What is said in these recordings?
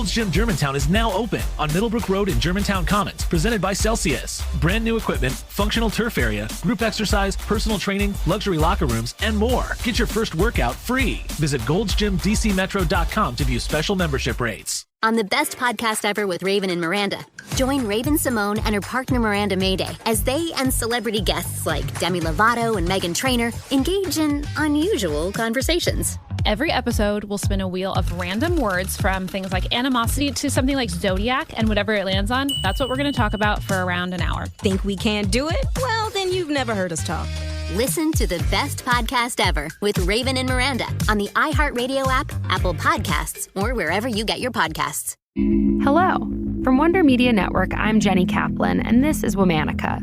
Gold's Gym Germantown is now open on Middlebrook Road in Germantown Commons, presented by Celsius. Brand new equipment, functional turf area, group exercise, personal training, luxury locker rooms, and more. Get your first workout free. Visit goldsgymdcmetro.com to view special membership rates. On the best podcast ever with Raven and Miranda, join Raven Simone and her partner Miranda Mayday as they and celebrity guests like Demi Lovato and Meghan Trainor engage in unusual conversations. Every episode will spin a wheel of random words from things like animosity to something like zodiac, and whatever it lands on, that's what we're going to talk about for around an hour. Think we can't do it? Well, then you've never heard us talk. Listen to the best podcast ever with Raven and Miranda on the iHeartRadio app, Apple Podcasts, or wherever you get your podcasts. Hello. From Wonder Media Network, I'm Jenny Kaplan, and this is Womanica.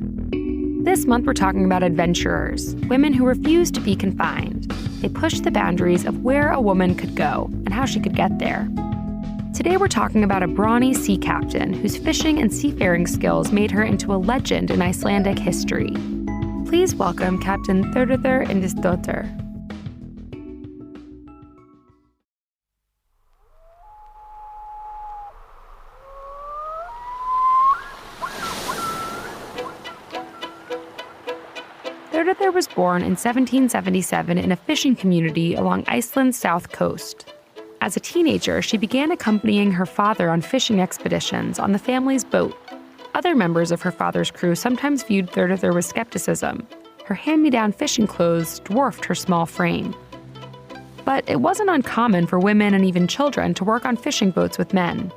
This month, we're talking about adventurers, women who refuse to be confined. They push the boundaries of where a woman could go and how she could get there. Today, we're talking about a brawny sea captain whose fishing and seafaring skills made her into a legend in Icelandic history. Please welcome Captain Thuridur Einarsdottir. Thuridur was born in 1777 in a fishing community along Iceland's south coast. As a teenager, she began accompanying her father on fishing expeditions on the family's boat. Other members of her father's crew sometimes viewed Thuridur with skepticism. Her hand-me-down fishing clothes dwarfed her small frame. But it wasn't uncommon for women and even children to work on fishing boats with men.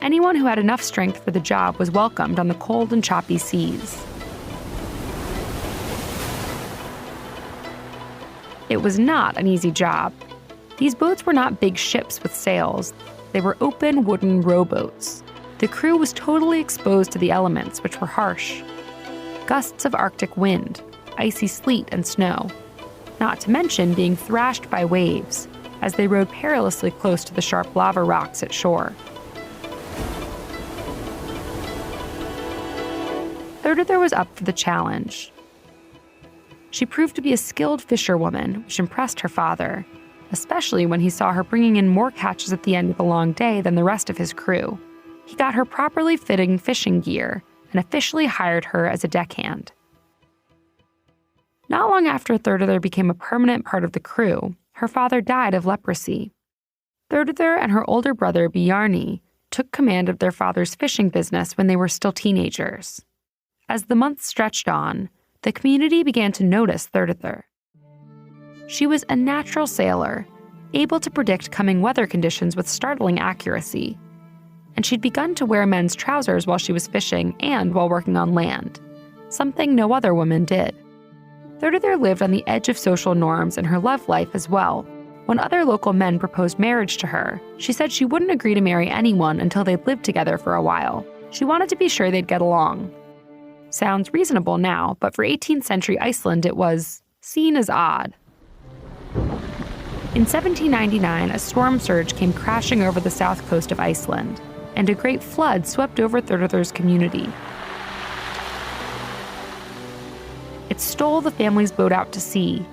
Anyone who had enough strength for the job was welcomed on the cold and choppy seas. It was not an easy job. These boats were not big ships with sails. They were open wooden rowboats. The crew was totally exposed to the elements, which were harsh. Gusts of Arctic wind, icy sleet and snow. Not to mention being thrashed by waves as they rode perilously close to the sharp lava rocks at shore. Thuridur was up for the challenge. She proved to be a skilled fisherwoman, which impressed her father, especially when he saw her bringing in more catches at the end of a long day than the rest of his crew. He got her properly fitting fishing gear and officially hired her as a deckhand. Not long after Thuridur became a permanent part of the crew, her father died of leprosy. Thuridur and her older brother Bjarni took command of their father's fishing business when they were still teenagers. As the months stretched on, the community began to notice Thuridur. She was a natural sailor, able to predict coming weather conditions with startling accuracy. And she'd begun to wear men's trousers while she was fishing and while working on land, something no other woman did. Thuridur lived on the edge of social norms in her love life as well. When other local men proposed marriage to her, she said she wouldn't agree to marry anyone until they'd lived together for a while. She wanted to be sure they'd get along. Sounds reasonable now, but for 18th century Iceland it was seen as odd. In 1799, a storm surge came crashing over the south coast of Iceland, and a great flood swept over Thuridur's community. It stole the family's boat out to sea,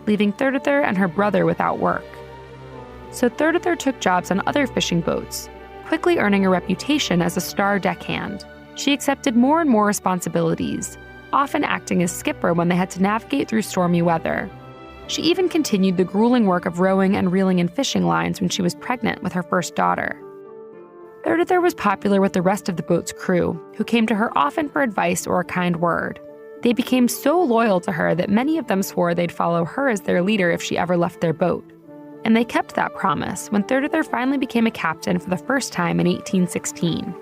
leaving Thuridur and her brother without work. So Thuridur took jobs on other fishing boats, quickly earning a reputation as a star deckhand. She accepted more and more responsibilities, often acting as skipper when they had to navigate through stormy weather. She even continued the grueling work of rowing and reeling in fishing lines when she was pregnant with her first daughter. Thuridur was popular with the rest of the boat's crew, who came to her often for advice or a kind word. They became so loyal to her that many of them swore they'd follow her as their leader if she ever left their boat. And they kept that promise when Thuridur finally became a captain for the first time in 1816.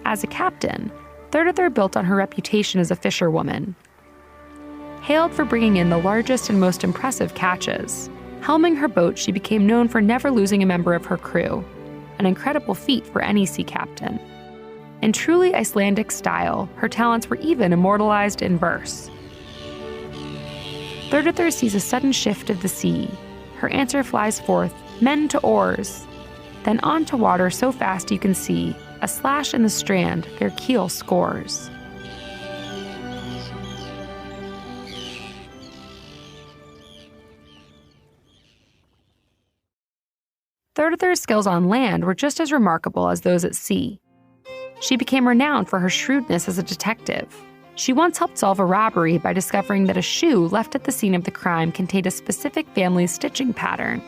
As a captain, Thuridur built on her reputation as a fisherwoman. Hailed for bringing in the largest and most impressive catches, helming her boat, she became known for never losing a member of her crew, an incredible feat for any sea captain. In truly Icelandic style, her talents were even immortalized in verse. Thuridur sees a sudden shift of the sea. Her answer flies forth, "Men to oars!" Then on to water so fast you can see, a slash in the strand, their keel scores. Thurdur's skills on land were just as remarkable as those at sea. She became renowned for her shrewdness as a detective. She once helped solve a robbery by discovering that a shoe left at the scene of the crime contained a specific family's stitching pattern.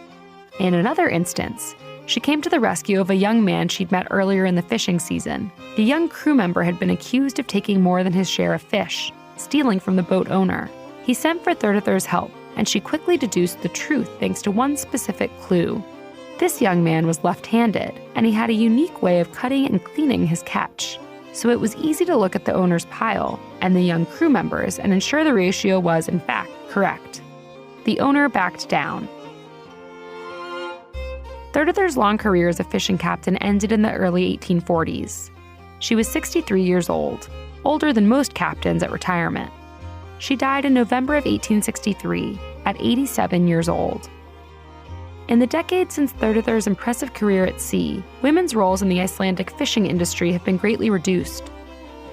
In another instance, she came to the rescue of a young man she'd met earlier in the fishing season. The young crew member had been accused of taking more than his share of fish, stealing from the boat owner. He sent for Thurdur's help, and she quickly deduced the truth thanks to one specific clue. This young man was left-handed, and he had a unique way of cutting and cleaning his catch. So it was easy to look at the owner's pile and the young crew members and ensure the ratio was, in fact, correct. The owner backed down. Thurdur's long career as a fishing captain ended in the early 1840s. She was 63 years old, older than most captains at retirement. She died in November of 1863 at 87 years old. In the decades since Thurdur's impressive career at sea, women's roles in the Icelandic fishing industry have been greatly reduced,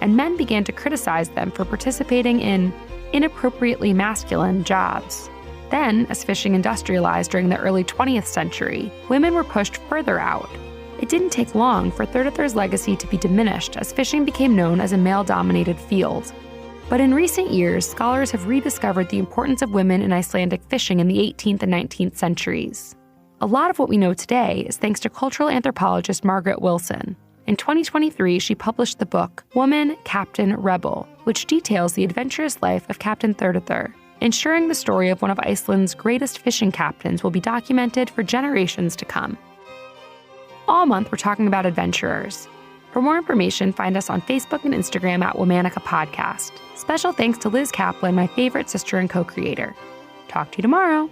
and men began to criticize them for participating in inappropriately masculine jobs. Then, as fishing industrialized during the early 20th century, women were pushed further out. It didn't take long for Thurdur's legacy to be diminished as fishing became known as a male-dominated field. But in recent years, scholars have rediscovered the importance of women in Icelandic fishing in the 18th and 19th centuries. A lot of what we know today is thanks to cultural anthropologist Margaret Wilson. In 2023, she published the book Woman, Captain, Rebel, which details the adventurous life of Captain Thuridur, ensuring the story of one of Iceland's greatest fishing captains will be documented for generations to come. All month, we're talking about adventurers. For more information, find us on Facebook and Instagram at Womanica Podcast. Special thanks to Liz Kaplan, my favorite sister and co-creator. Talk to you tomorrow.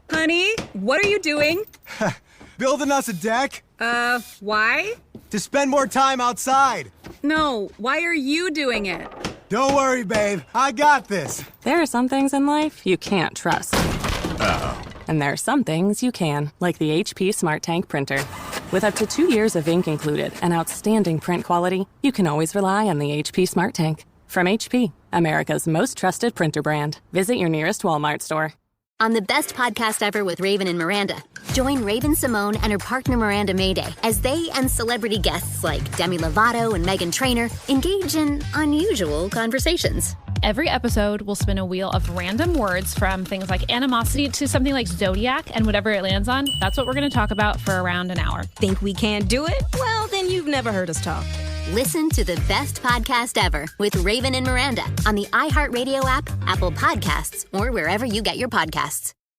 Honey, what are you doing? Building us a deck. Why? To spend more time outside. No, why are you doing it? Don't worry, babe. I got this. There are some things in life you can't trust. Uh-oh. And there are some things you can, like the HP Smart Tank printer. With up to 2 years of ink included and outstanding print quality, you can always rely on the HP Smart Tank. From HP, America's most trusted printer brand. Visit your nearest Walmart store. On the best podcast ever with Raven and Miranda, join Raven Simone and her partner Miranda Mayday as they and celebrity guests like Demi Lovato and Meghan Trainor engage in unusual conversations. Every episode will spin a wheel of random words from things like animosity to something like zodiac, and whatever it lands on, that's what we're going to talk about for around an hour. Think we can't do it? Well, then you've never heard us talk. Listen to the best podcast ever with Raven and Miranda on the iHeartRadio app, Apple Podcasts, or wherever you get your podcasts.